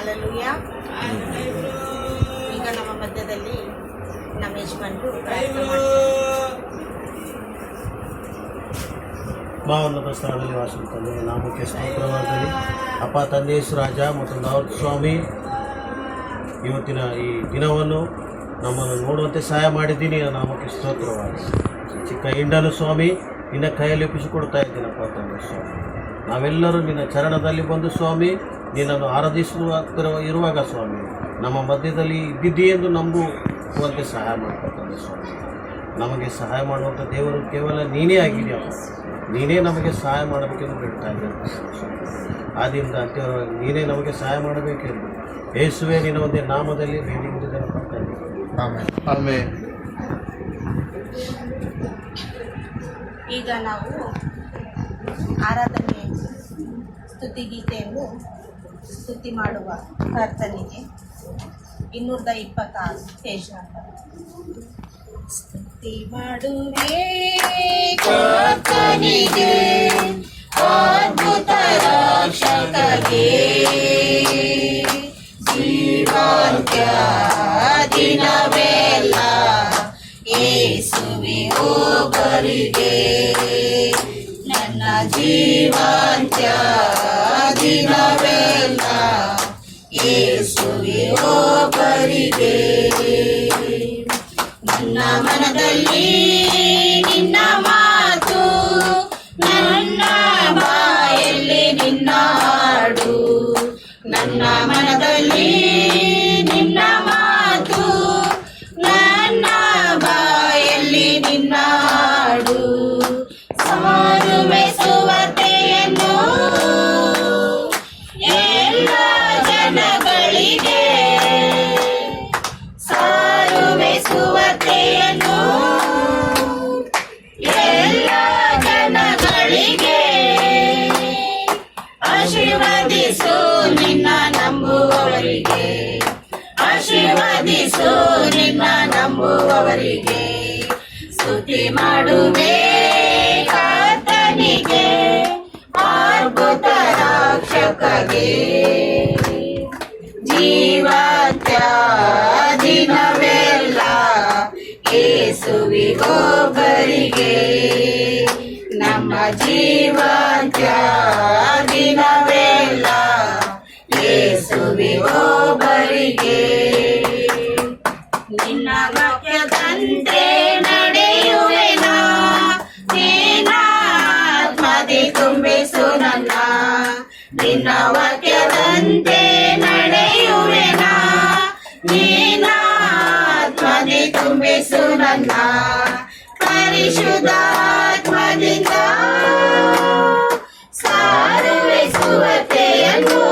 Hallelujah. ಈಗ ನಮ್ಮ ಮಧ್ಯದಲ್ಲಿ ನಮ್ಮ ಯಜಮಾನರು ಪ್ರಾರ್ಥನೆ ಮಾಡ್ತಾರೆ. ಭಾವನದ ಸ್ಥಳದಲ್ಲಿ ವಾಸ ತಂದೆ ನಾಮಕ್ಕೆ ಸ್ತೋತ್ರವಾಗಲಿ. ಅಪ್ಪ ತಂದೆ ರಾಜ ಮತ್ತು ದಾವತ್ ಸ್ವಾಮಿ, ಇವತ್ತಿನ ಈ ದಿನವನ್ನು ನಮ್ಮನ್ನು ನೋಡುವಂತೆ ಸಹಾಯ ಮಾಡಿದ್ದೀನಿ. ನಾಮಕ್ಕೆ ಸ್ತೋತ್ರವಾಗಲಿ. ಚಿಕ್ಕ ಹಿಂಡನು ಸ್ವಾಮಿ ನಿನ್ನ ಕೈಯಲ್ಲಿ ಒಪ್ಪಿಸಿಕೊಡ್ತಾ ಇದ್ದೀನಪ್ಪ ತಂದೆ ಸ್ವಾಮಿ. ನಾವೆಲ್ಲರೂ ನಿನ್ನ ಚರಣದಲ್ಲಿ ಬಂದು ಸ್ವಾಮಿ ನಿನ್ನನ್ನು ಇರುವಾಗ ಸ್ವಾಮಿ ನಮ್ಮ ಮಧ್ಯದಲ್ಲಿ ಇದ್ದಿದ್ದಿ ಎಂದು ನಂಬುವಂತೆ ಸಹಾಯ ಮಾಡ್ಕೊಳ್ತಾನೆ ಸ್ವಾಮಿ. ನಮಗೆ ಸಹಾಯ ಮಾಡುವಂಥ ದೇವರು ಕೇವಲ ನೀನೇ ಆಗಿದೆಯಪ್ಪ. ನೀನೇ ನಮಗೆ ಸಹಾಯ ಮಾಡಬೇಕೆಂದು ಬಿಡ್ತಾ ಇದ್ದೇನೆ ಸ್ವಾಮಿ. ಆದ್ದರಿಂದ ಅಂತ್ಯವಾಗಿ ನೀನೇ ನಮಗೆ ಸಹಾಯ ಮಾಡಬೇಕೆಂದು ಯೇಸುವೆ ನಿನ್ನ ಒಂದೇ ನಾಮದಲ್ಲಿ ಬೇಡಿ ಹೊಂದಿದ್ದೇನೆ ಮಾಡ್ತಾ ಇದ್ದೀನಿ. ಆಮೆನ್. ಈಗ ನಾವು ಆರಾಧನೆ ಸ್ತುತಿಗೀತೆಯನ್ನು ಸ್ತುತಿ ಮಾಡುವ ಕರ್ತನಿಗೆ 226 ಪೇಜ್ ನಂಬರ್. ಸ್ತುತಿ ಮಾಡುವೆ ಕರ್ತನಿಗೆ, ಅದ್ಭುತ ರಕ್ಷಕಗೆ, ಜೀವಾಂತ್ಯ ದಿನವೆಲ್ಲ ಯೇಸುವೆ ಒಬ್ಬರಿಗೆ. ನನ್ನ ಜೀವಾಂತ್ಯ ದಿನವೆಲ್ಲ ಯೇಸುವೆ ಒಬ್ಬರಿಗೆ. ನನ್ನ ಮನದಲ್ಲಿ ನಿನ್ನ ಮಾತು, ನನ್ನ ಬಾಯಲ್ಲಿ ನಿನ್ನ ಹಾಡು. ನನ್ನ ಮನದಲ್ಲಿ ನಿನ್ನ ಮಾತು, ನನ್ನ ಬಾಯಲ್ಲಿ ನಿನ್ನ ಹಾಡು. ಸಾರುವೆ ಸುವಾರ್ತೆಯನ್ನು ಎಲ್ಲ ಜನಗಳಿಗೆ, ಸಾರುವೆ ಸುವಾರ್ತೆಯನ್ನು ಎಲ್ಲ ಜನಗಳಿಗೆ. ಆಶೀರ್ವದಿಸು ನಿನ್ನ ನಂಬುವವರಿಗೆ, ಆಶೀರ್ವದಿಸು ನಿನ್ನ ನಂಬುವವರಿಗೆ. ಸ್ತುತಿ ಮಾಡುವೆ ಕರ್ತನಿಗೆ, ಅದ್ಭುತ ರಕ್ಷಕಗೆ, ಜೀವಾಂತ್ಯ ದಿನವೆಲ್ಲ ಯೇಸುವಿಗೊಬ್ಬರಿಗೆ. ನಮ್ಮ ಜೀವಾಂತ್ಯ ದಿನವೆಲ್ಲ ಯೇಸುವಿಗೊಬ್ಬರಿಗೆ. ನಿನ್ನ ವಾಕ್ಯದಂತೆ ನಡೆಯುವೆನಾ, ನಿನ್ನ ಆತ್ಮದಿ ತುಂಬಿಸು ನನ್ನ. ನಿನ್ನ ವಾಕ್ಯದಂತೆ ನಡೆಯುವೆನಾ, ನಿನ್ನ ಆತ್ಮದಿ ತುಂಬಿಸು ನನ್ನ. ಪರಿಶುದ್ಧಾತ್ಮದಿಂದ ಸಾರುವೆ ಸುವಾರ್ತೆಯನ್ನು,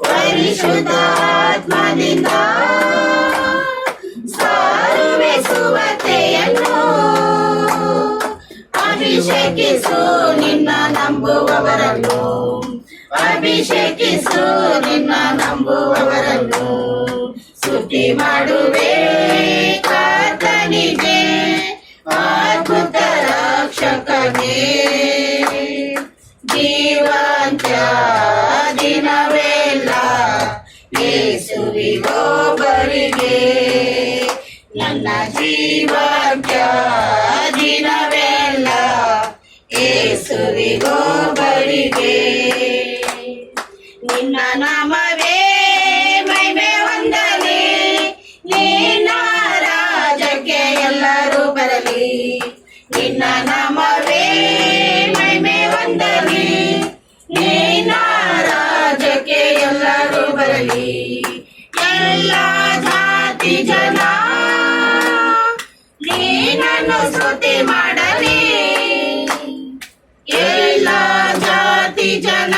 ಪರಿಶುದ್ಧಾತ್ಮದಿಂದ ಸಾರುವೆ ಸುವಾರ್ತೆಯನ್ನು. ಅಭಿಷೇಕಿಸು ನಿನ್ನ ನಂಬುವವರನ್ನು, ಅಭಿಷೇಕಿಸು ನಿನ್ನ ನಂಬುವವರನ್ನು. ಸ್ತುತಿ ಮಾಡುವೆ ಕರ್ತನಿಗೆ, ಅದ್ಭುತ ರಕ್ಷಕನೇ, ಜೀವಾಂತ್ಯ ದಿನವೆಲ್ಲ ಯೇಸುವಿಗೊಬ್ಬರಿಗೆ. ನನ್ನ ಜೀವಾಂತ್ಯ ದಿನವೆಲ್ಲ ಯೇಸುವಿಗೊಬ್ಬರಿಗೆ. ನಿನ್ನ ನಾಮವೇ ಮಹಿಮೆ ಹೊಂದಲಿ, ನಿನ್ನ ರಾಜ್ಯಕ್ಕೆ ಎಲ್ಲರೂ ಬರಲಿ. ನಿನ್ನ ನಾಮವೇ ಮಹಿಮೆ ಹೊಂದಲಿ, ನಿನ್ನ ರಾಜ್ಯಕ್ಕೆ ಎಲ್ಲರೂ ಬರಲಿ. ಎಲ್ಲ ಜಾತಿ ಜನ ನೀನನ್ನು ಸ್ತುತಿ ಮಾಡಲಿ, ಎಲ್ಲ ಜಾತಿ ಜನ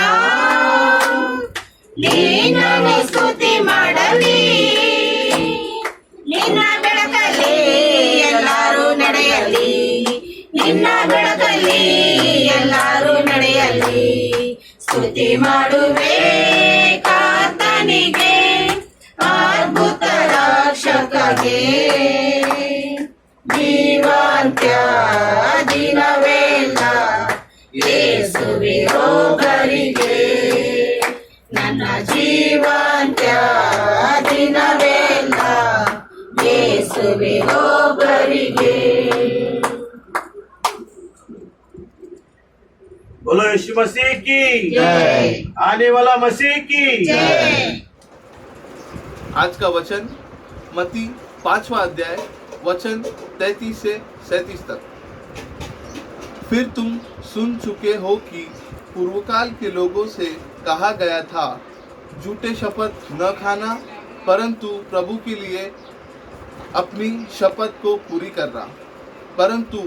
ನೀನನ್ನು ಸ್ತುತಿ ಮಾಡಲಿ. ನಿನ್ನ ಬೆಳಕಲ್ಲಿ ಎಲ್ಲರೂ ನಡೆಯಲಿ, ನಿನ್ನ ಬೆಳಕಲ್ಲಿ ಎಲ್ಲರೂ ನಡೆಯಲಿ. ಸ್ತುತಿ ಮಾಡುವೆ ಕರ್ತನಿಗೆ, ಅದ್ಭುತ ರಕ್ಷಕಗೆ, ಜೀವಾಂತ್ಯ ದಿನವೆಲ್ಲ ಯೇಸುವಿಗೊಬ್ಬರಿಗೆ. ನನ್ನ ಜೀವಂತ್ಯ ದಿನವೆಲ್ಲ ಯೇಸುವೆ ಒಬ್ಬರಿಗೆ. बोलो यीशु मसीह की जय। आने वाला मसीह की जय। आज का वचन मत्ती 5वां अध्याय वचन 33 से 37 तक। फिर तुम सुन चुके हो कि पूर्वकाल के लोगों से कहा गया था, झूठे शपथ न खाना, परंतु प्रभु के लिए अपनी शपथ को पूरी करना। परंतु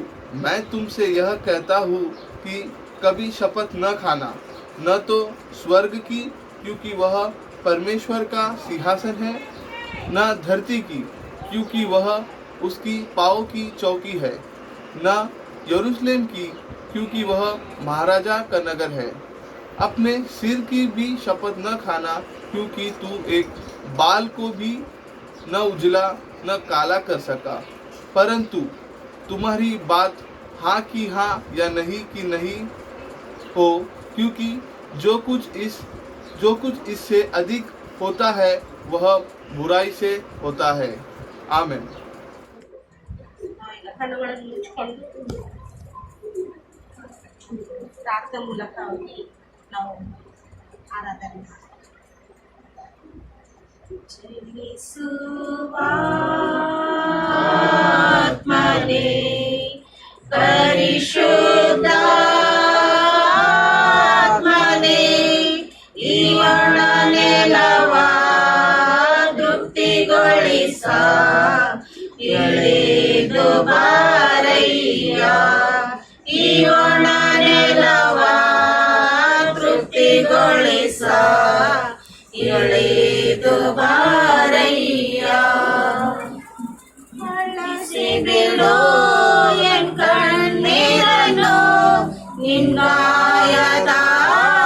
मैं तुमसे यह कहता हूँ कि कभी शपथ न खाना, न तो स्वर्ग की, क्योंकि वह परमेश्वर का सिंहासन है, न धरती की, क्योंकि वह उसकी पाँव की चौकी है, न यरूशलेम की, क्योंकि वह महाराजा का नगर है। अपने सिर की भी शपथ न खाना, क्योंकि तू एक बाल को भी न उजला न काला कर सका। परंतु तुम्हारी बात हाँ की हाँ या नहीं की नहीं हो, क्योंकि जो कुछ इससे अधिक होता है वह बुराई से होता है। आमेन। ಕಣ್ಣುಗಳನ್ನು ಮುಚ್ಚಿಕೊಂಡು ಪ್ರಾರ್ಥನೆ ಮೂಲಕ ನಾವು ಆರಾಧನೆ ಆತ್ಮನೇ ಪರಿಶುದ್ಧಾತ್ಮನೇ ಇವನೆಲ್ಲವ ತೃಪ್ತಿಗೊಳಿಸ ಇಳಿದು ಬಾರಯ್ಯ ಇವನೆಲ್ಲವ ತೃಪ್ತಿಗೊಳಿಸ ಇಳಿದು ಬಾರಯ್ಯ ಅಳಿಸಿ ಬಿಡು ಎನ್ ಕಣ್ಣೀರನ್ನು ನಿನ್ನಾಯದ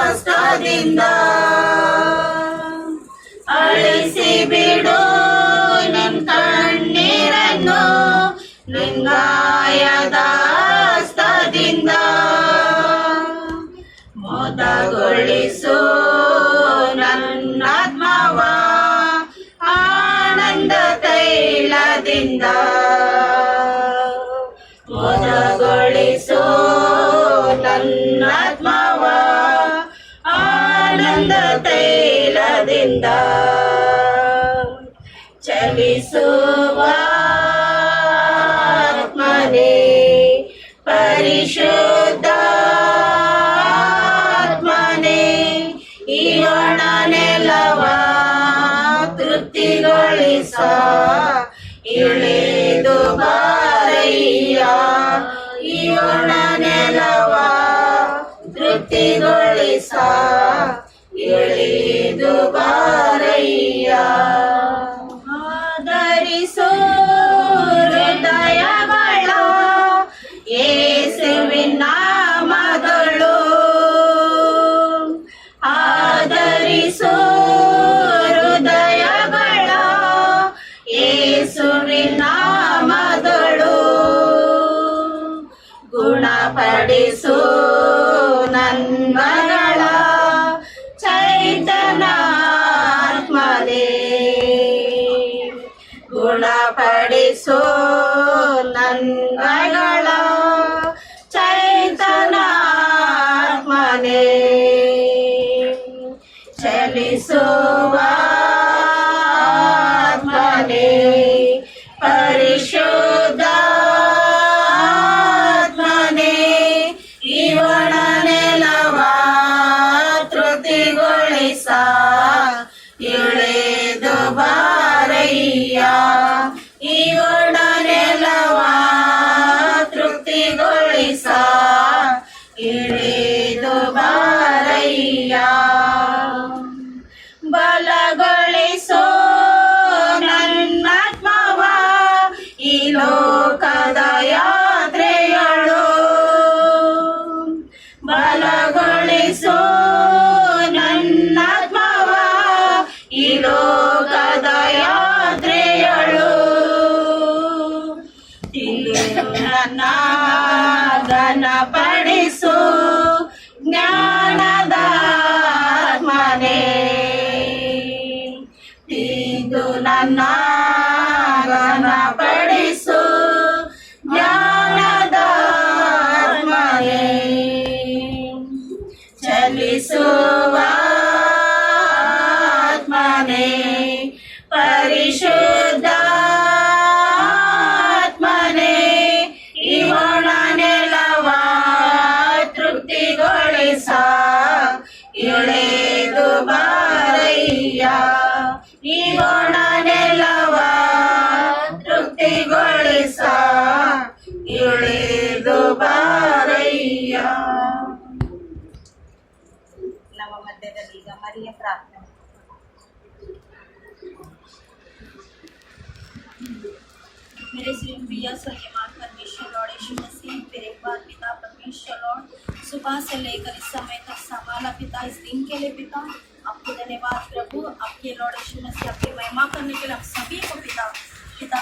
ಹಸ್ತದಿಂದ ಅಳಿಸಿ ಬಿಡು ನಿನ್ ಕಣ್ಣೀರನ್ನು ಲಿಂಗಾಯದ ಹಸ್ತದಿಂದ ಮೋದಗೊಳಿಸು ನನ್ನಾತ್ಮವ ಆನಂದ ತೈಲದಿಂದ ಮೋದಗೊಳಿಸು ನನ್ನಾತ್ಮವ ಆನಂದ ತೈಲದಿಂದ ಚಲಿಸುವ ಆತ್ಮನೇ ಪರಿಶುದ್ಧಾತ್ಮನೇ ಇವನೆಲ್ಲವ ತೃಪ್ತಿಗೊಳಿಸ ಇಳಿದು ಬಾರಯ್ಯ ಇವನೆಲ್ಲವ ತೃಪ್ತಿಗೊಳಿಸ ಇಳಿದು ಬಾರಯ್ಯ ಆದರಿಸೋ ಹೃದಯಗಳ ಯೇಸುವಿನ ನಾಮಗಳು ಆದರಿಸೋ ಹೃದಯಗಳ ಯೇಸುವಿನ ನಾಮಗಳು ಗುಣಪಡಿಸು ನನ್ಮಗಳ ಚೈತನ್ಯಾತ್ಮನೇ ಗುಣಪಡಿಸು ನನ್ಮಗಳ ಚೈತನ್ಯಾತ್ಮನೇ ಚಲಿಸುವ ಆತ್ಮನೇ ಪರಿಶುದ್ಧಾತ್ಮನೇ ಇವನೆಲ್ಲವ ತೃಪ್ತಿಗೊಳಿಸ ಇಳಿದು ಬಾರಯ್ಯ ಇವನೆಲ್ಲವ ತೃಪ್ತಿಗೊಳಿಸ ಇಳಿದು ಬಾರಯ್ಯ ಬಲಗೊಳಿಸೋ ನನ್ನಾತ್ಮವ ಈ ಲೋಕದ ಯಾತ್ರೆಗಳು ಬಲಗೊಳಿಸೋ ನನ್ನಾತ್ಮವ ಈ ಲೋಕದ ಯಾತ್ರೆಗಳು ನನ್ನ ಘನಪಡಿಸು ಜ್ಞಾನದ ಆತ್ಮನೇ ಗಣಪಡಿಸು ಜ್ಞಾನದಾತ್ಮನೇ ಚಲಿಸುವ ಆತ್ಮನೇ ಪರಿಶುದ್ಧಾತ್ಮನೇ ಈ ಒಣನೆಲವ ತೃಪ್ತಿಗೊಳಿಸ ಇಳಿದು ಬಾರಯ್ಯ ಈ ಒಣನೆಲವ ತೃಪ್ತಿಗೊಳಿಸ ಇಳಿದು ಬಾರಯ್ಯ. ನಮ್ಮ ಮಧ್ಯದಲ್ಲಿ ಈಗ ಮರಿಯ ಪ್ರಾರ್ಥನೆ. मेरे श्री प्रिय स्वर्गीय परमेश्वर लॉर्ड यीशु मसीह, फिर एक बार पिता परमेश्वर लॉर्ड सुबह से लेकर इस समय तक संभाला पिता, इस दिन के लिए पिता आपको धन्यवाद प्रभु। आपके लॉर्ड यीशु मसीह आपकी महिमा करने के लिए आप सभी को पिता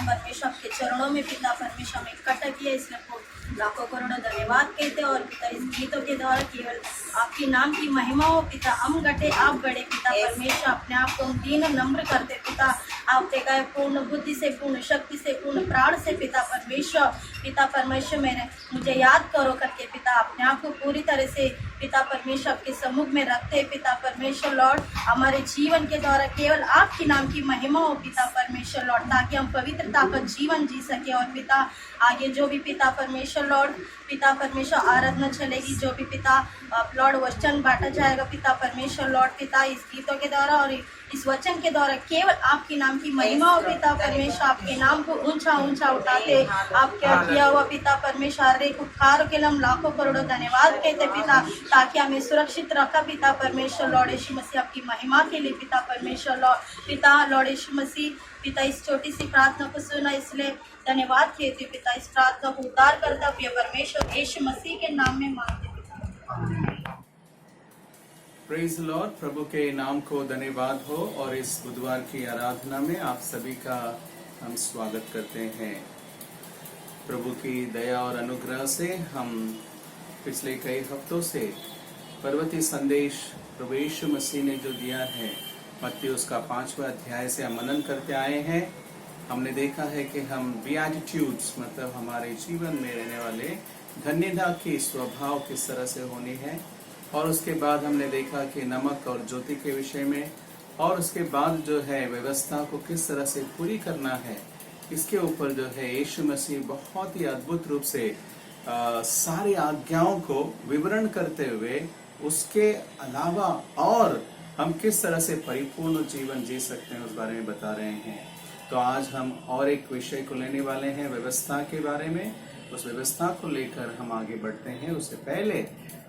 परमेश्वर आपके चरणों में पिता परमेश्वर में इकट्ठा किया, इसलिए आपको लाखों करोड़ों धन्यवाद कहते और पिता इस गीतों के द्वारा केवल आपके नाम की महिमा हो पिता। हम घटे आप बढ़े पिता परमेश्वर, अपने आप को हम दीन नम्र करते पिता, आप देखा पूर्ण बुद्धि से, पूर्ण शक्ति से, पूर्ण प्राण से पिता परमेश्वर मेरे मुझे याद करो करके पिता अपने आप को पूरी तरह से पिता परमेश्वर आपके सम्मुख में रखते पिता परमेश्वर लॉर्ड। हमारे जीवन के द्वारा केवल आपके नाम की महिमा हो पिता परमेश्वर लॉर्ड, ताकि हम पवित्रता का जीवन जी सके। और पिता आगे जो भी पिता परमेश्वर लॉर्ड पिता परमेश्वर आराधना चलेगी, जो भी पिता लॉर्ड वचन बांटा जाएगा पिता परमेश्वर लॉर्ड पिता इस गीतों के द्वारा और इस वचन के द्वारा केवल आपके नाम की महिमा हो पिता परमेश्वर, आपके नाम को ऊंचा ऊंचा उठाते आप क्या किया हुआ पिता परमेश्वर, हर एक उपकारों के लिए हम लाखों करोड़ों धन्यवाद कहते पिता, ताकि हमें सुरक्षित रखा पिता परमेश्वर लॉर्ड यीशु मसीह आपकी महिमा के लिए पिता परमेश्वर लॉर्ड पिता लॉर्ड यीशु मसीह पिता इस छोटी सी प्रार्थना को सुना, इसलिए धन्यवाद कहते पिता। इस प्रार्थना को उद्धार करता प्रिय परमेश्वर यीशु मसीह के नाम में मांगते पिता। प्रेज लॉर्ड, प्रभु के नाम को धन्यवाद हो। और इस बुधवार की आराधना में आप सभी का हम स्वागत करते हैं। प्रभु की दया और अनुग्रह से हम पिछले कई हफ्तों से पर्वतीय संदेश प्रभु यीशु मसीह ने जो दिया है मत्ती उसका 5वां अध्याय से हम मनन करते आए हैं। हमने देखा है कि हम बीएटिट्यूड्स मतलब हमारे जीवन में रहने वाले धन्यता की स्वभाव किस तरह से होनी है, और उसके बाद हमने देखा कि नमक और ज्योति के विषय में, और उसके बाद जो है व्यवस्था को किस तरह से पूरी करना है, इसके ऊपर जो है यीशु मसीह बहुत ही अद्भुत रूप से सारी आज्ञाओं को विवरण करते हुए उसके अलावा और हम किस तरह से परिपूर्ण जीवन जी सकते हैं उस बारे में बता रहे हैं। तो आज हम और एक विषय को लेने वाले हैं, व्यवस्था के बारे में। उस व्यवस्था को लेकर हम आगे बढ़ते हैं, उससे पहले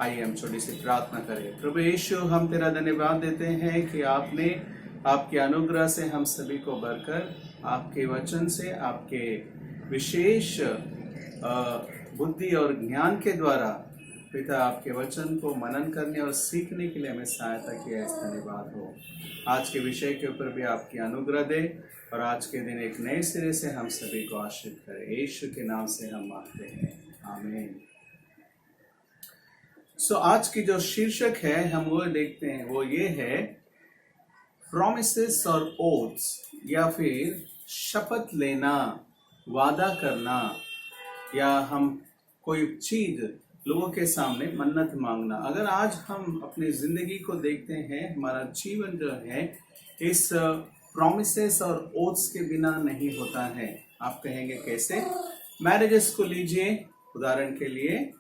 आइए हम छोटी सी प्रार्थना करें। प्रभु यीशु, हम तेरा धन्यवाद देते हैं कि आपने आपके अनुग्रह से हम सभी को भरकर आपके वचन से, आपके विशेष बुद्धि और ज्ञान के द्वारा पिता आपके वचन को मनन करने और सीखने के लिए हमें सहायता किया, इस धन्यवाद हो। आज के विषय के ऊपर भी आपकी अनुग्रह दे और आज के दिन एक नए सिरे से हम सभी को आशीर्वाद करें। यीशु के नाम से हम मांगते हैं, आमीन। आज की जो शीर्षक है हम वो देखते हैं, वो ये है प्रॉमिसेस और ओथ्स, या फिर शपथ लेना, वादा करना, या हम कोई चीज लोगों के सामने मन्नत मांगना। अगर आज हम अपनी जिंदगी को देखते हैं, हमारा जीवन जो है इस प्रॉमिसेस और ओथ्स के बिना नहीं होता है। आप कहेंगे कैसे? मैरिजेस को लीजिए उदाहरण के लिए,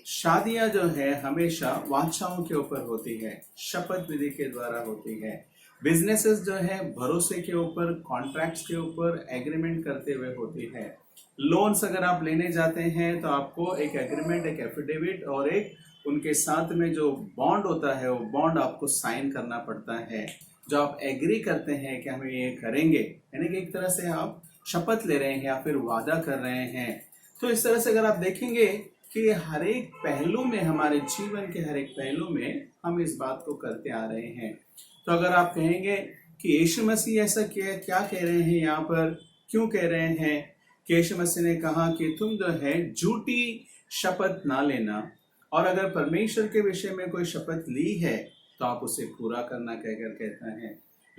शादियां जो है हमेशा वाचाओं के ऊपर होती है, शपथ विधि के द्वारा होती है। बिजनेसेस जो है भरोसे के ऊपर, कॉन्ट्रैक्ट्स के ऊपर एग्रीमेंट करते हुए होती है। लोन्स अगर आप लेने जाते हैं तो आपको एक एग्रीमेंट, एक एफिडेविट और एक उनके साथ में जो बॉन्ड होता है वो बॉन्ड आपको साइन करना पड़ता है, जो आप एग्री करते हैं कि हम ये करेंगे, यानी कि एक तरह से आप शपथ ले रहे हैं या फिर वादा कर रहे हैं। तो इस तरह से अगर आप देखेंगे कि हर एक पहलू में, हमारे जीवन के हर एक पहलू में हम इस बात को करते आ रहे हैं। तो अगर आप कहेंगे कि यीशु मसीह ऐसा क्या कह रहे हैं यहाँ पर, क्यों कह रहे हैं कि यीशु मसीह ने कहा कि तुम जो है झूठी शपथ ना लेना, और अगर परमेश्वर के विषय में कोई शपथ ली है तो आप उसे पूरा करना कहकर कहता है।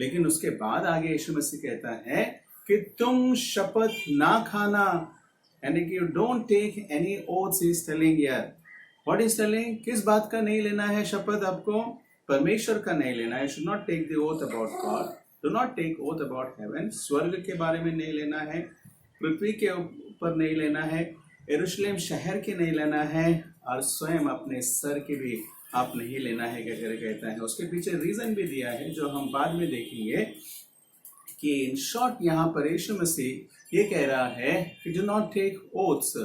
लेकिन उसके बाद आगे यीशु मसीह कहता है कि तुम शपथ ना खाना, यानी कि you don't take any oaths. Is telling here, what is telling, किस बात का नहीं लेना है शपथ आपको? परमेश्वर का नहीं लेना है। Should not take the oath about God, do not take oath about heaven. स्वर्ग के बारे में नहीं लेना है, पृथ्वी के ऊपर नहीं लेना है, यरूशलेम शहर के नहीं लेना है, और स्वयं अपने सर के भी आप नहीं लेना है करके कहता है। उसके पीछे रीजन भी दिया है जो हम बाद में देखेंगे कि इन शॉर्ट यहाँ पर यीशु मसीह ये कह रहा है कि do not take oaths.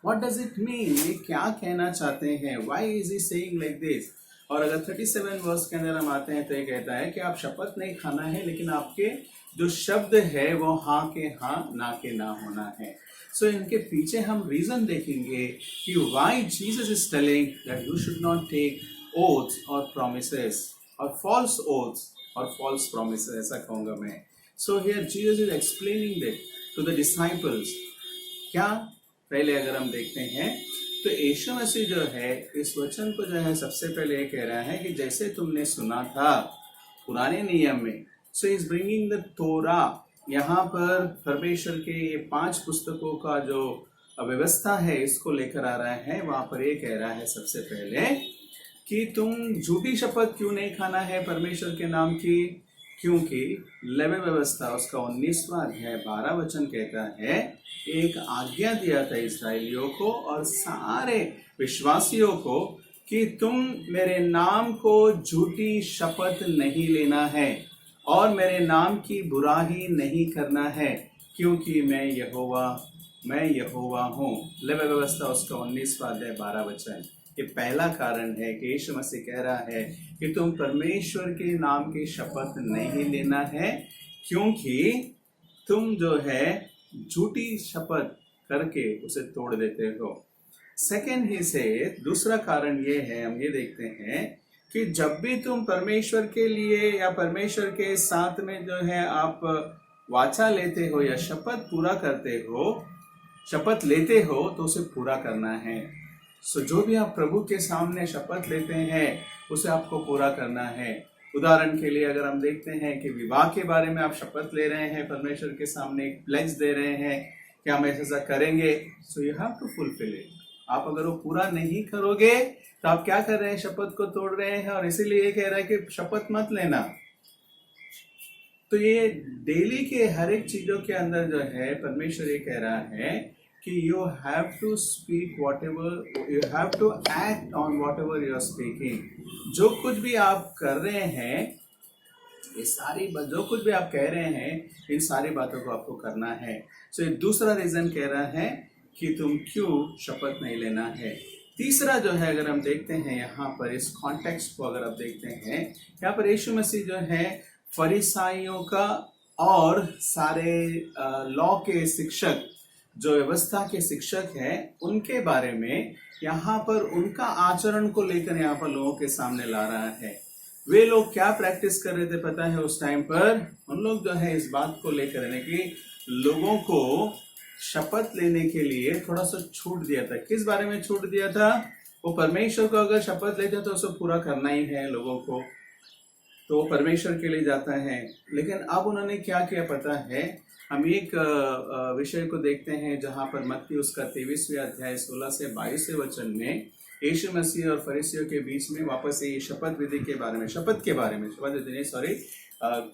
What does it mean, ये क्या कहना चाहते हैं? Why is he saying like this? और अगर 37 वर्स के अंदर हम आते हैं तो ये कहता है कि आप शपथ नहीं खाना है, लेकिन आपके जो शब्द है वो हाँ के हाँ, ना के ना होना है। सो इनके पीछे हम रीजन देखेंगे कि why Jesus is telling that you should not take oaths और प्रॉमिसेस और फॉल्स ओथ्स और फॉल्स प्रॉमिसेस, ऐसा कहूँगा मैं। So here Jesus is explaining that to the disciples. क्या पहले अगर हम देखते हैं तो यीशु मसीह जो है इस वचन को जो है सबसे पहले ये कह रहा है कि जैसे तुमने सुना था पुराने नियम में, सो इज ब्रिंगिंग द तोरा। यहाँ पर परमेश्वर के ये 5 पुस्तकों का जो व्यवस्था है इसको लेकर आ रहा है। वहां पर ये कह रहा है सबसे पहले कि तुम झूठी शपथ क्यों नहीं खाना है परमेश्वर के नाम की, क्योंकि लेवी व्यवस्था उसका 19वां अध्याय 12 वचन कहता है, एक आज्ञा दिया था इस्राएलियों को और सारे विश्वासियों को कि तुम मेरे नाम को झूठी शपथ नहीं लेना है और मेरे नाम की बुराई नहीं करना है, क्योंकि मैं यहोवा हूँ। लेवी व्यवस्था उसका 19वां अध्याय 12 वचन। ये पहला कारण है कि यीशु मसीह कह रहा है कि तुम परमेश्वर के नाम की शपथ नहीं लेना है, क्योंकि तुम जो है झूठी शपथ करके उसे तोड़ देते हो। सेकेंड ही से दूसरा कारण ये है, हम ये देखते हैं कि जब भी तुम परमेश्वर के लिए या परमेश्वर के साथ में जो है आप वाचा लेते हो या शपथ पूरा करते हो, शपथ लेते हो तो उसे पूरा करना है। सो जो भी आप प्रभु के सामने शपथ लेते हैं उसे आपको पूरा करना है। उदाहरण के लिए अगर हम देखते हैं कि विवाह के बारे में आप शपथ ले रहे हैं, परमेश्वर के सामने एक प्लेज दे रहे हैं कि हम ऐसा करेंगे, so you have to fulfil it. आप अगर वो पूरा नहीं करोगे तो आप क्या कर रहे हैं, शपथ को तोड़ रहे हैं। और इसीलिए ये कह रहा है कि शपथ मत लेना। तो ये डेली के हर एक चीजों के अंदर जो है परमेश्वर ये कह रहा है कि you have to speak whatever, you have to act on whatever you are speaking. जो कुछ भी आप कर रहे हैं, ये सारी जो कुछ भी आप कह रहे हैं, इन सारी बातों को आपको करना है। सो ये दूसरा रीजन कह रहा है कि तुम क्यों शपथ नहीं लेना है। तीसरा जो है अगर हम देखते हैं यहाँ पर इस कॉन्टेक्स्ट को अगर आप देखते हैं, यहाँ पर यीशु मसीह जो है फरीसाइयों का और सारे लॉ के शिक्षक, जो व्यवस्था के शिक्षक हैं, उनके बारे में यहाँ पर उनका आचरण को लेकर यहाँ पर लोगों के सामने ला रहा है। वे लोग क्या प्रैक्टिस कर रहे थे पता है उस टाइम पर? उन लोग जो है इस बात को लेकर यानी कि लोगों को शपथ लेने के लिए थोड़ा सा छूट दिया था। किस बारे में छूट दिया था? वो परमेश्वर को अगर शपथ लेते तो उसे पूरा करना ही है लोगों को, तो वो परमेश्वर के लिए जाता है। लेकिन अब उन्होंने क्या किया पता है? हम एक विषय को देखते हैं जहां पर मत्ती उसका 23वें अध्याय 16 से 22 वचन में यीशु मसीह और फरीसियों के बीच में वापस ये शपथ विधि के बारे में,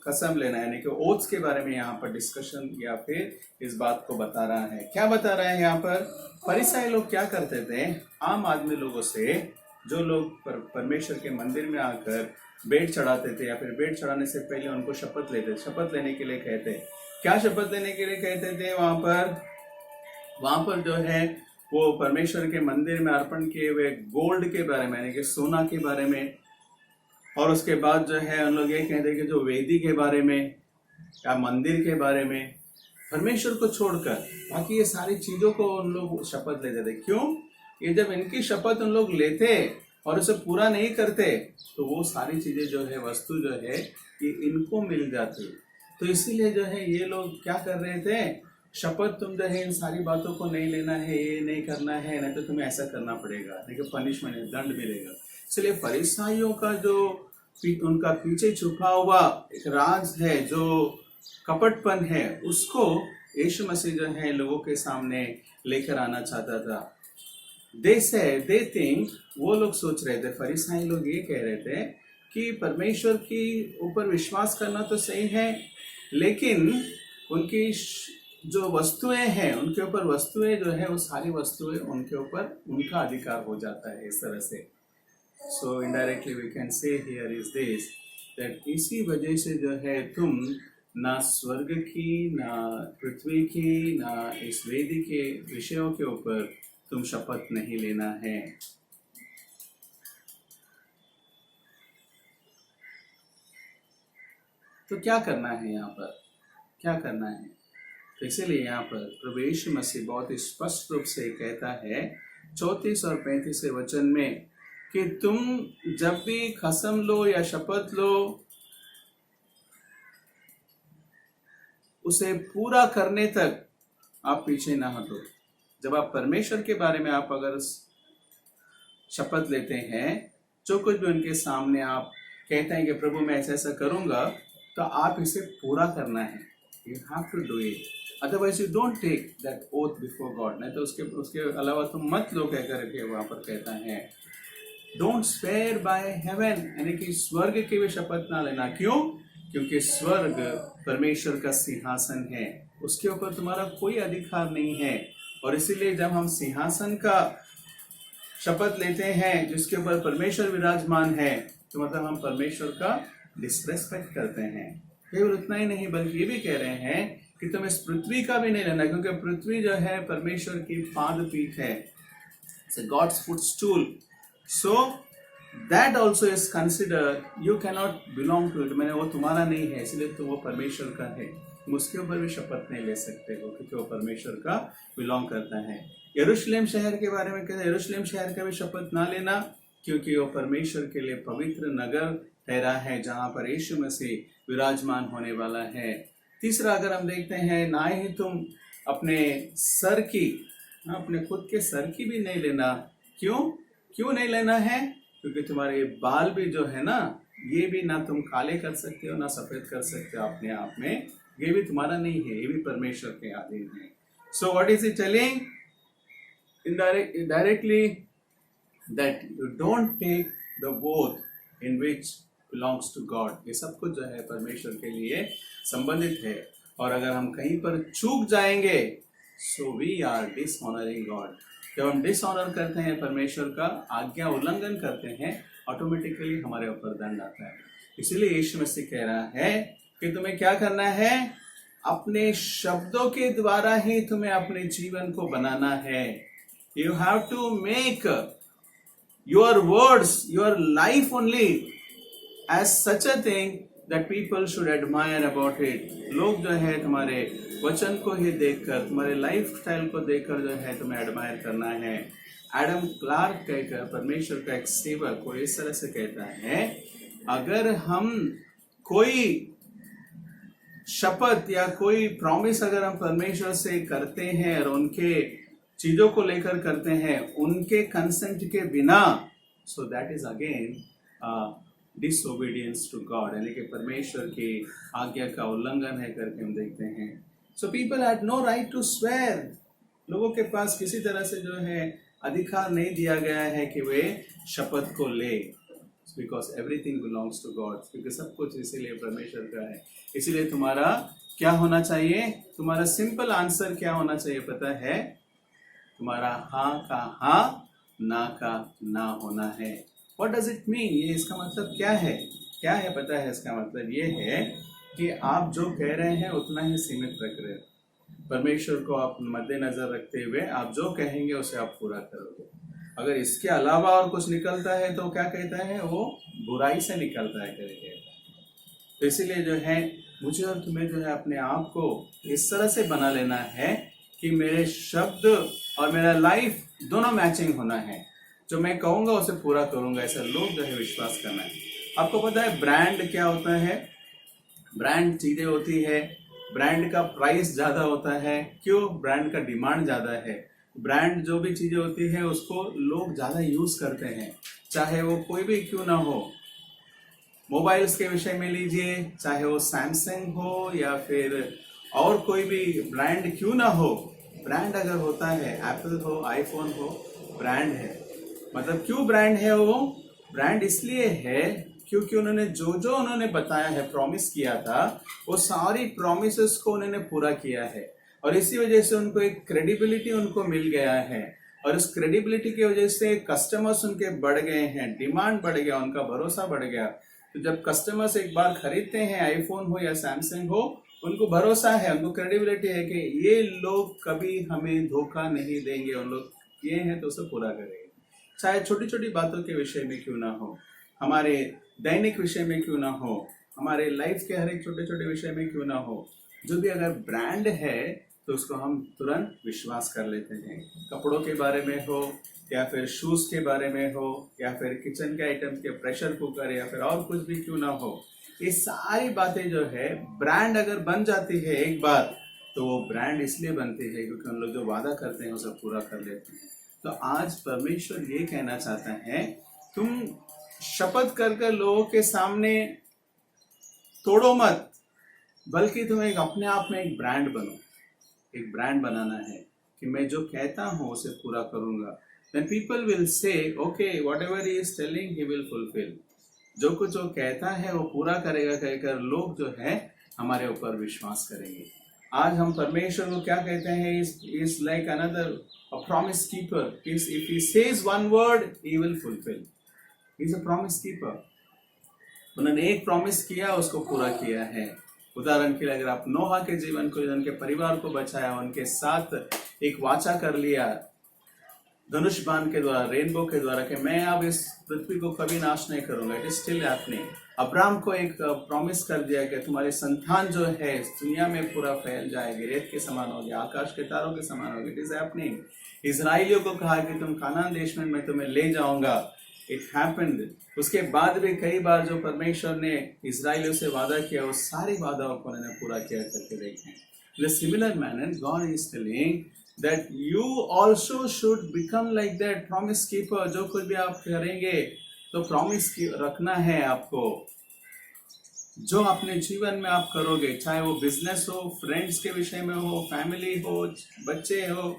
कसम लेना यानी कि ओथ्स के बारे में यहाँ पर डिस्कशन या फिर इस बात को बता रहा है। क्या बता रहा है यहाँ पर? फरीसाई लोग क्या करते थे? आम आदमी लोगों से, जो लोग परमेश्वर के मंदिर में आकर भेंट चढ़ाते थे या फिर भेंट चढ़ाने से पहले उनको शपथ लेते, शपथ लेने के लिए कहते। क्या शपथ लेने के लिए कहते थे? वहां पर जो है वो परमेश्वर के मंदिर में अर्पण किए हुए गोल्ड के बारे में यानी कि सोना के बारे में, और उसके बाद जो है उन लोग ये कहते कि जो वेदी के बारे में या मंदिर के बारे में, परमेश्वर को छोड़कर बाकी ये सारी चीजों को उन लोग शपथ लेते थे। क्यों? ये जब इनकी शपथ उन लोग लेते और उसे पूरा नहीं करते तो वो सारी चीजें जो है, वस्तु जो है, ये इनको मिल जाती। तो इसीलिए जो है ये लोग क्या कर रहे थे? शपथ तुम जो है इन सारी बातों को नहीं लेना है, ये नहीं करना है, नहीं तो तुम्हें ऐसा करना पड़ेगा, नहीं तो पनिशमेंट, दंड मिलेगा। इसलिए फरीसाइयों का जो उनका पीछे छुपा हुआ एक राज है, जो कपटपन है, उसको यीशु मसीह जो है लोगों के सामने लेकर आना चाहता था। दे थिंक, वो लोग सोच रहे थे, फरीसाई लोग ये कह रहे थे कि परमेश्वर की ऊपर विश्वास करना तो सही है, लेकिन उनकी जो वस्तुएं हैं, उनके ऊपर वस्तुएं जो है, वो सारी वस्तुएं उनके ऊपर उनका अधिकार हो जाता है इस तरह से। So indirectly we can say here is this that इसी वजह से जो है तुम ना स्वर्ग की, ना पृथ्वी की, ना इस वेदी के विषयों के ऊपर तुम शपथ नहीं लेना है। तो क्या करना है यहाँ पर, क्या करना है? तो इसीलिए यहाँ पर प्रभु यीशु मसीह बहुत ही स्पष्ट रूप से कहता है 34 और 35 वचन में कि तुम जब भी कसम लो या शपथ लो, उसे पूरा करने तक आप पीछे ना हटो। जब आप परमेश्वर के बारे में आप अगर शपथ लेते हैं, जो कुछ भी उनके सामने आप कहते हैं कि प्रभु मैं ऐसा ऐसा करूंगा, तो आप इसे पूरा करना है। You have to do it, otherwise you don't take that oath before God. नहीं तो उसके अलावा तुम मत लो कह करके वहां पर कहता है। डोंट स्वेयर बाय हेवन, यानी कि स्वर्ग की भी शपथ ना लेना। क्यों? क्योंकि स्वर्ग परमेश्वर का सिंहासन है, उसके ऊपर तुम्हारा कोई अधिकार नहीं है। और इसीलिए जब हम सिंहासन का शपथ लेते हैं जिसके ऊपर परमेश्वर विराजमान है, तो मतलब हम परमेश्वर का डिसरेस्पेक्ट करते हैं। केवल उतना ही नहीं, बल्कि ये भी कह रहे हैं कि तुम इस पृथ्वी का भी नहीं लेना, क्योंकि पृथ्वी जो है परमेश्वर की पाद पीठ है, God's footstool. So that also is consider, you cannot belong to it. मैंने वो तुम्हारा नहीं है, इसलिए तो वो परमेश्वर का है, तुम उसके ऊपर भी शपथ नहीं ले सकते हो, क्योंकि वो परमेश्वर का बिलोंग करता है। यरूशलेम शहर के बारे में कहते हैं, यरूशलेम शहर का भी शपथ ना लेना, क्योंकि वो परमेश्वर के लिए पवित्र नगर ठहरा है, जहाँ पर यीशु मसीह विराजमान होने वाला है। तीसरा, अगर हम देखते हैं, ना ही तुम अपने सर की, अपने खुद के सर की भी नहीं लेना। क्यों नहीं लेना है? क्योंकि तुम्हारे बाल भी जो है ना, ये भी ना तुम काले कर सकते हो ना सफेद कर सकते हो अपने आप में, ये भी तुम्हारा नहीं है, ये भी परमेश्वर के अधीन है। So what is it telling? indirectly that you don't take the oath in which belongs to God। ये सब कुछ जो है परमेश्वर के लिए संबंधित है, और अगर हम कहीं पर चूक जाएंगे, so we are dishonoring God। जब हम डिसऑनर करते हैं, परमेश्वर का आज्ञा उल्लंघन करते हैं, ऑटोमेटिकली हमारे ऊपर दंड आता है। इसीलिए यीशु मसीह कह रहा है कि तुम्हें क्या करना है? अपने शब्दों के द्वारा ही तुम्हें अपने जीवन को बनाना है। You have to make your words, your life only as such a thing that people should admire about it। लोग जो है तुम्हारे वचन को ही देखकर, तुम्हारे लाइफ स्टाइल को देखकर जो है तुम्हें एडमायर करना है। एडम क्लार्क कहकर, परमेश्वर का एक सेवक, वो इस तरह से कहता है, अगर हम कोई शपथ या कोई प्रॉमिस अगर हम परमेश्वर से करते हैं और उनके चीजों को लेकर करते हैं उनके कंसेंट के बिना, so that is again disobedience to God, यानी कि परमेश्वर की आज्ञा का उल्लंघन है करके हम देखते हैं। So people had no right to swear. लोगों के पास किसी तरह से जो है अधिकार नहीं दिया गया है कि वे शपथ को ले, because everything belongs to God, क्योंकि सब कुछ इसीलिए परमेश्वर का है। इसीलिए तुम्हारा क्या होना चाहिए? तुम्हारा सिंपल आंसर क्या होना चाहिए पता है? तुम्हारा हाँ का हाँ, ना का ना होना है। What does it mean? ये इसका मतलब क्या है? क्या है पता है? इसका मतलब ये है कि आप जो कह रहे हैं उतना ही सीमित रख रहे हो। परमेश्वर को आप मद्देनजर रखते हुए आप जो कहेंगे उसे आप पूरा करोगे। अगर इसके अलावा और कुछ निकलता है तो क्या कहता है? वो बुराई से निकलता है करके। तो इसीलिए जो है मुझे और तुम्हें जो है अपने आप को इस तरह से बना लेना है कि मेरे शब्द और मेरा लाइफ दोनों मैचिंग होना है। जो मैं कहूँगा उसे पूरा करूँगा, ऐसा लोग जो है विश्वास करना है। आपको पता है ब्रांड क्या होता है? ब्रांड चीज़ें होती है, ब्रांड का प्राइस ज़्यादा होता है। क्यों? ब्रांड का डिमांड ज़्यादा है। ब्रांड जो भी चीज़ें होती है उसको लोग ज़्यादा यूज़ करते हैं, चाहे वो कोई भी क्यों ना हो। मोबाइल्स के विषय में लीजिए, चाहे वो सैमसंग हो या फिर और कोई भी ब्रांड क्यों ना हो, ब्रांड अगर होता है, एप्पल हो, आईफोन हो, ब्रांड है। मतलब क्यों ब्रांड है? वो ब्रांड इसलिए है क्योंकि उन्होंने जो जो उन्होंने बताया है, प्रॉमिस किया था, वो सारी प्रॉमिसेस को उन्होंने पूरा किया है और इसी वजह से उनको एक क्रेडिबिलिटी उनको मिल गया है और उस क्रेडिबिलिटी की वजह से कस्टमर्स उनके बढ़ गए हैं, डिमांड बढ़ गया, उनका भरोसा बढ़ गया। तो जब कस्टमर्स एक बार खरीदते हैं, आईफोन हो या सैमसंग हो, उनको भरोसा है, उनको क्रेडिबिलिटी है कि ये लोग कभी हमें धोखा नहीं देंगे, उन लोग ये हैं तो उसे पूरा करेंगे। चाहे छोटी छोटी बातों के विषय में क्यों ना हो, हमारे दैनिक विषय में क्यों ना हो, हमारे लाइफ के हर एक छोटे छोटे विषय में क्यों ना हो, जो भी अगर ब्रांड है तो उसको हम तुरंत विश्वास कर लेते हैं। कपड़ों के बारे में हो या फिर शूज के बारे में हो या फिर किचन के आइटम्स के, प्रेशर कुकर या फिर और कुछ भी क्यों ना हो, ये सारी बातें जो है ब्रांड अगर बन जाती है एक बार, तो वो ब्रांड इसलिए बनती है क्योंकि हम लोग जो वादा करते हैं वो सब पूरा कर लेते हैं। तो आज परमेश्वर ये कहना चाहता है, तुम शपथ कर कर लोगों के सामने तोड़ो मत, बल्कि तुम एक अपने आप में एक ब्रांड बनो। एक ब्रांड बनाना है कि मैं जो कहता हूँ उसे पूरा करूंगा। Then people will say, okay, whatever he is telling, he will fulfill. जो कुछ वो कहता है वो पूरा करेगा कहकर लोग जो है हमारे ऊपर विश्वास करेंगे। आज हम परमेश्वर को क्या कहते हैं? is like another a promise keeper. If he says one word, he will fulfill. He is a promise keeper. उन्होंने एक प्रॉमिस किया, उसको पूरा किया है। उदाहरण के लिए अगर आप नोहा के जीवन को, उनके परिवार को बचाया, उनके साथ एक वाचा कर लिया धनुष बाण के द्वारा, रेनबो के द्वारा, कि मैं अब इस पृथ्वी को कभी नाश नहीं करूंगा, it is still happening. Abraham को एक प्रॉमिस कर दिया कि तुम्हारी संतान जो है इस दुनिया में पूरा फैल जाएगी, रेत के समान होगी, आकाश के तारों के समान होगी, इट इज हैपनिंग। इजराइलियों को कहा कि तुम कानान देश में मैं तुम्हें ले जाऊंगा, इट हैपेंड। उसके बाद भी कई बार जो परमेश्वर ने इजराइलियों से वादा किया, वो सारी वादाओं को उन्होंने पूरा किया करके देखें। In a similar manner, God is telling that you also should become like that promise keeper. जो कुछ भी आप करेंगे तो प्रॉमिस रखना है आपको। जो अपने जीवन में आप करोगे, चाहे वो बिजनेस हो, फ्रेंड्स के विषय में हो, फैमिली हो, बच्चे हो,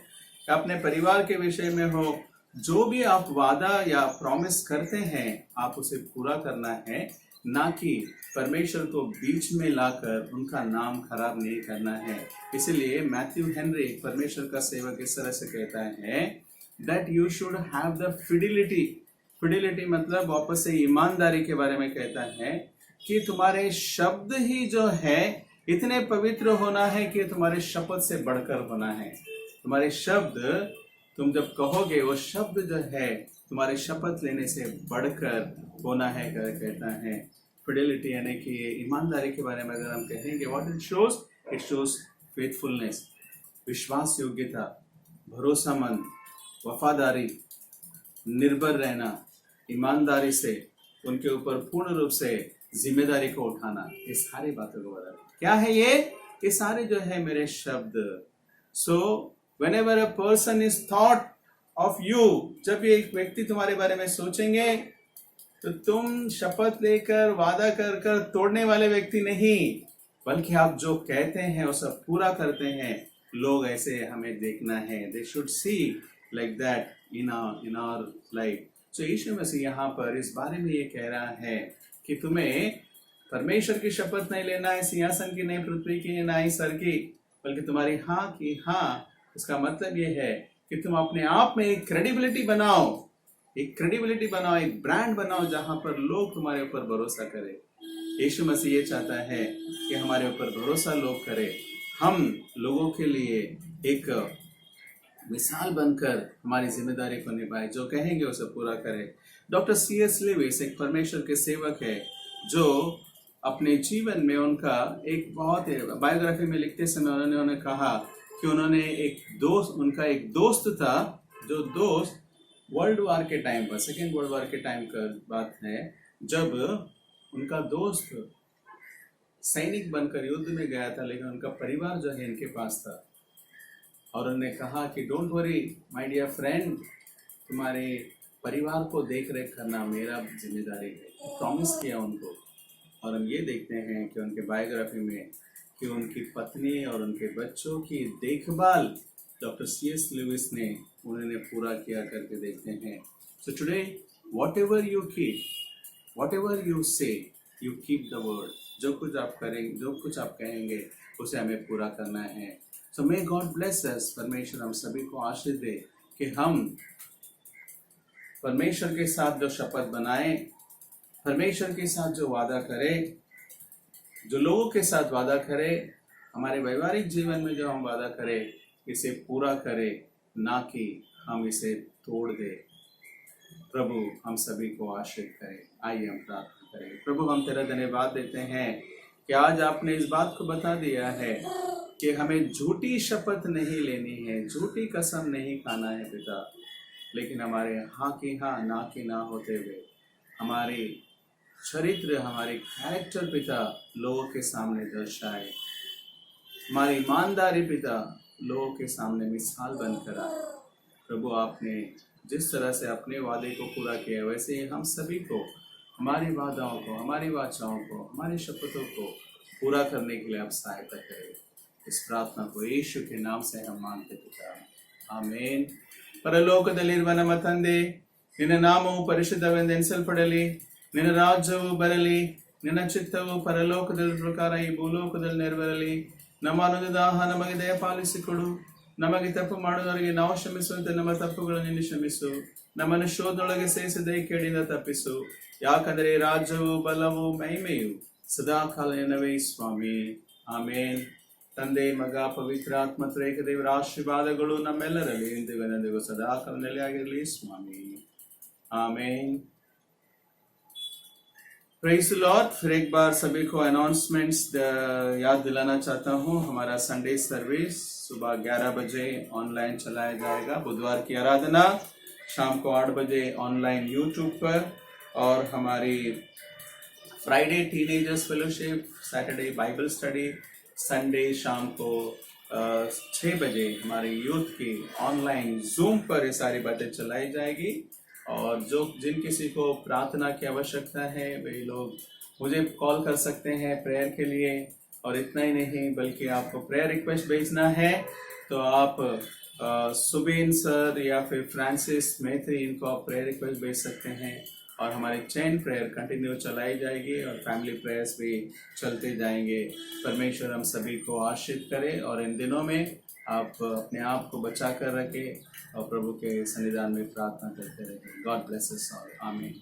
या अपने परिवार के विषय में हो, जो भी आप वादा या प्रॉमिस करते हैं आप उसे पूरा करना है, ना कि परमेश्वर को बीच में लाकर उनका नाम खराब नहीं करना है। इसलिए मैथ्यू हेनरी, परमेश्वर का सेवक, इस तरह से कहता है that you should have the fidelity. Fidelity मतलब वापस से ईमानदारी के बारे में कहता है कि तुम्हारे शब्द ही जो है इतने पवित्र होना है कि तुम्हारे शपथ से बढ़कर होना है। तुम्हारे शब्द तुम जब कहोगे, वो शब्द जो है तुम्हारे शपथ लेने से बढ़कर होना है, कहता है। फिडेलिटी यानी कि ईमानदारी के बारे में अगर हम कहेंगे, व्हाट इट शोज फेथफुलनेस, विश्वास योग्यता, भरोसामंद, वफादारी, निर्भर रहना, ईमानदारी से उनके ऊपर पूर्ण रूप से जिम्मेदारी को उठाना, ये सारी बातों को बता क्या है ये सारे जो है मेरे शब्द। सो whenever a person is thought of you, जब ये एक व्यक्ति तुम्हारे बारे में सोचेंगे तो तुम शपथ लेकर वादा कर कर तोड़ने वाले व्यक्ति नहीं, बल्कि आप जो कहते हैं वो सब पूरा करते हैं। लोग ऐसे हमें देखना है, they should see like that in our life. So यीशु मसीह यहाँ पर इस बारे में ये कह रहा है कि तुम्हें परमेश्वर की शपथ नहीं लेना है, सिंहासन की नहीं, पृथ्वी की नहीं, सर की, बल्कि तुम्हारी हाँ की हाँ। इसका मतलब ये है कि तुम अपने आप में एक क्रेडिबिलिटी बनाओ, एक ब्रांड बनाओ जहां पर लोग तुम्हारे ऊपर भरोसा करें। यीशु मसीह ये चाहता है कि हमारे ऊपर भरोसा लोग करें, हम लोगों के लिए एक मिसाल बनकर हमारी जिम्मेदारी को निभाए, जो कहेंगे उसे पूरा करें। Doctor C.S. लेविस एक परमेश्वर के सेवक है जो अपने जीवन में उनका एक बहुत बायोग्राफी में लिखते समय उन्होंने कहा कि उन्होंने उनका एक दोस्त था, जो दोस्त वर्ल्ड वार के टाइम पर, सेकेंड वर्ल्ड वार के टाइम का बात है, जब उनका दोस्त सैनिक बनकर युद्ध में गया था, लेकिन उनका परिवार जो है इनके पास था। और उन्होंने कहा कि don't worry my dear friend, तुम्हारे परिवार को देख रेख करना मेरा जिम्मेदारी है। प्रॉमिस किया उनको और हम ये देखते हैं कि उनके बायोग्राफी में कि उनकी पत्नी और उनके बच्चों की देखभाल डॉक्टर C.S. लुइस ने उन्होंने पूरा किया करके देखते हैं। So today what ever you keep, what ever you से, यू कीप द वर्ड। जो कुछ आप करेंगे, जो कुछ आप कहेंगे उसे हमें पूरा करना है। सो मे गॉड ब्लेस अस। परमेश्वर हम सभी को आशीष दे कि हम परमेश्वर के साथ जो शपथ बनाए, परमेश्वर के साथ जो वादा करे, जो लोगों के साथ वादा करे, हमारे वैवाहिक जीवन में जो हम वादा करें इसे पूरा करे, ना कि हम इसे तोड़ दे। प्रभु हम सभी को आशीष करे। आइए हम प्रार्थना करें। प्रभु हम तेरा धन्यवाद देते हैं कि आज आपने इस बात को बता दिया है कि हमें झूठी शपथ नहीं लेनी है, झूठी कसम नहीं खाना है पिता, लेकिन हमारे हाँ की हाँ ना की ना होते हुए हमारी चरित्र, हमारी कैरेक्टर पिता लोगों के सामने दर्शाए, हमारी ईमानदारी पिता लोगों के सामने मिसाल बनकर आए। प्रभु आपने जिस तरह से अपने वादे को पूरा किया वैसे ही हम सभी को हमारी वादाओं को, हमारी वाचाओं को, हमारी शपथों को पूरा करने के लिए आप सहायता करें। इस प्रार्थना को यीशु के नाम से हम मांगते पिता, आमीन। ಪರಲೋಕದಲ್ಲಿರುವ ನಮ್ಮ ತಂದೆ, ನಿನ್ನ ನಾಮವು ಪರಿಶುದ್ಧವೆಂದೆನಿಸಲ್ಪಡಲಿ, ನಿನ್ನ ರಾಜ್ಯವು ಬರಲಿ, ನಿನ್ನ ಚಿತ್ತವು ಪರಲೋಕದ ಪ್ರಕಾರ ಈ ಭೂಲೋಕದಲ್ಲಿ ನೆರವೇರಲಿ. ನಮ್ಮ ಅನುದಾಹ ನಮಗೆ ದಯಪಾಲಿಸಿಕೊಡು. ನಮಗೆ ತಪ್ಪು ಮಾಡುವವರಿಗೆ ನಾವು ಕ್ಷಮಿಸುವಂತೆ ನಮ್ಮ ತಪ್ಪುಗಳನ್ನು ನಿನ್ನ ಕ್ಷಮಿಸು. ನಮ್ಮನ್ನು ಶೋಧನೊಳಗೆ ಸೇರಿಸದೆ ಕೇಡಿಂದ ತಪ್ಪಿಸು. ಯಾಕಂದರೆ ರಾಜ್ಯವು ಬಲವು ಮಹಿಮೆಯು ಸದಾಕಾಲ ನಿನ್ನವೇ ಸ್ವಾಮಿ. ಆಮೇನ್. ತಂದೆ, ಮಗ, ಪವಿತ್ರ ಆತ್ಮ ತ್ರಿಯೇಕ ದೇವರ ಆಶೀರ್ವಾದಗಳು ನಮ್ಮೆಲ್ಲರಲ್ಲಿ ಇಂದಿಗೂ ಸದಾಕಾಲ ನೆಲೆಯಾಗಿರಲಿ ಸ್ವಾಮಿ. आमीन। Praise the Lord. फिर एक बार सभी को अनाउंसमेंट्स याद दिलाना चाहता हूँ। हमारा संडे सर्विस सुबह 11 बजे ऑनलाइन चलाया जाएगा। बुधवार की आराधना शाम को 8 बजे ऑनलाइन यूट्यूब पर, और हमारी Friday teenagers fellowship, Saturday Bible study, Sunday शाम को 6 बजे हमारी यूथ की ऑनलाइन जूम पर ये सारी बातें चलाई जाएगी। और जिन किसी को प्रार्थना की आवश्यकता है वे लोग मुझे कॉल कर सकते हैं प्रेयर के लिए। और इतना ही नहीं, बल्कि आपको प्रेयर रिक्वेस्ट भेजना है तो आप सुबीन सर या फिर फ्रांसिस मैथी, इनको आप प्रेयर रिक्वेस्ट भेज सकते हैं। और हमारी चैन प्रेयर कंटिन्यू चलाई जाएगी और फैमिली प्रेयर्स भी चलते जाएंगे। परमेश्वर हम सभी को आशीष करे और इन दिनों में आप अपने आप को बचा कर रखें और प्रभु के सन्निधान में प्रार्थना करते रहें। God bless us all. आमीन।